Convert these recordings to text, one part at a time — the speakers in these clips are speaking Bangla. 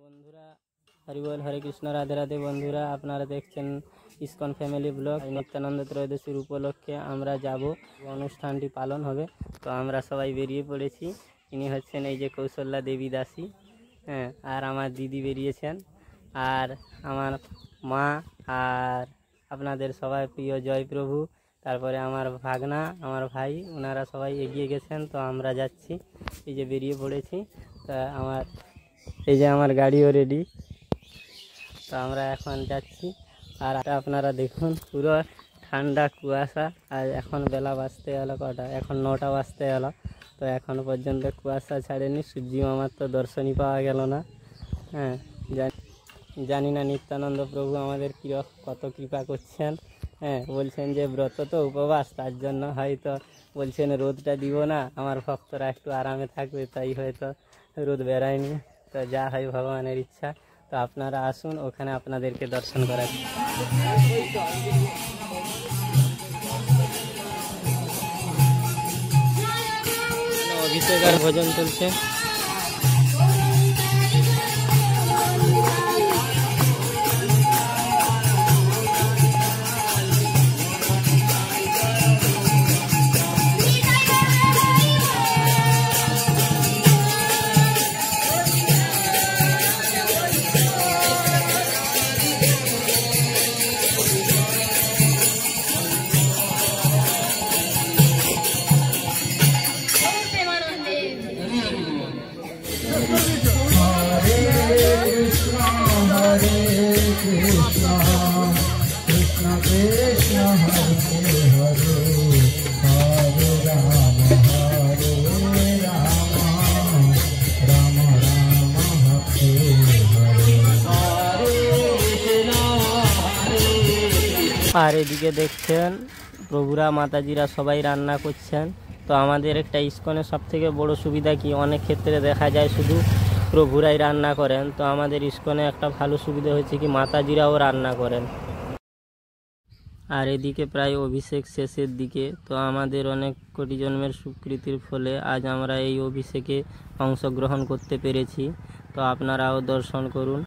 বন্ধুরা হরি বল, হরে কৃষ্ণ, রাধে রাধে। বন্ধুরা আপনারা দেখছেন ইসকন ফ্যামিলি ব্লগ। নিত্যানন্দ ত্রয়োদশীর উপলক্ষে আমরা যাব, অনুষ্ঠানটি পালন হবে, তো আমরা সবাই বেরিয়ে পড়েছি। ইনি হচ্ছেন এই যে কৌশল্যা দেবী দাসী, হ্যাঁ, আর আমার দিদি বেরিয়েছেন, আর আমার মা, আর আপনাদের সবাই প্রিয় জয়প্রভু, তারপরে আমার ভাগনা, আমার ভাই, ওনারা সবাই এগিয়ে গেছেন। তো আমরা যাচ্ছি, এই যে বেরিয়ে পড়েছি। তা এই যে আমার গাড়িও রেডি, তো আমরা এখন যাচ্ছি। আর আপনারা দেখুন, পুরো ঠান্ডা কুয়াশা। আর এখন বেলা বাজতে এলো কটা, এখন 9টা বাজতে এলো, তো এখনও পর্যন্ত কুয়াশা ছাড়েনি। সূর্যি মামার তো দর্শনই পাওয়া গেল না। হ্যাঁ, জানি না নিত্যানন্দ প্রভু আমাদের কত কৃপা করছেন। হ্যাঁ, বলছেন যে ব্রত তো উপবাস, তার জন্য হয়তো বলছেন রোদটা দিব না, আমার ভক্তরা একটু আরামে থাকবে, তাই হয়তো রোদ বেড়ায়নি। তো যা হয় ভগবানের ইচ্ছা। তো আপনারা আসুন, ওখানে আপনাদেরকে দর্শন করাচ্ছি। অভিষেক আর ভোজন চলছে। আর এদিকে দেখছেন প্রভুরা, মাতাজিরা সবাই রান্না করছেন। তো আমাদের একটা ইসকনের সব থেকে বড় সুবিধা কি, অনেক ক্ষেত্রে দেখা যায় শুধু প্রভুরাই রান্না করেন। তো আমাদের ইসকনে একটা ভালো সুবিধা হচ্ছে কি, মাতাজিরাও রান্না করেন। আর এদিকে প্রায় অভিষেক শেষের দিকে। তো আমাদের অনেক কোটি জন্মের সুকৃতির ফলে আজ আমরা এই অভিষেকে অংশগ্রহণ করতে পেরেছি। তো আপনারাও দর্শন করুন।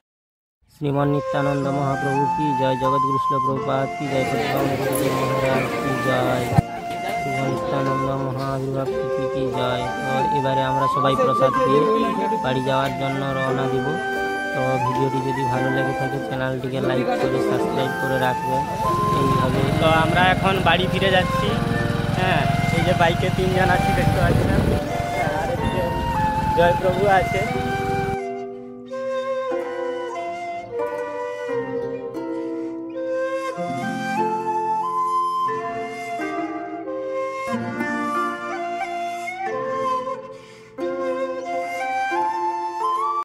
শ্রীমন নিত্যানন্দ মহাপ্রভু কি জয়, জগৎগুরু শিল প্রভুপাদ কি জয়, মহারাজ কি জয়, শ্রীমন নিত্যানন্দ মহাবির্ভাব কি জয়। তো এবারে আমরা সবাই প্রসাদ পেয়ে বাড়ি যাওয়ার জন্য রওনা দিব। তো ভিডিওটি যদি ভালো লেগে থাকে চ্যানেলটিকে লাইক করে সাবস্ক্রাইব করে রাখবেন এইভাবে। তো আমরা এখন বাড়ি ফিরে যাচ্ছি। হ্যাঁ, এই যে বাইকে 3 জন আছি, দেখতে পাচ্ছেন। আর এদিকে জয়প্রভু আছে।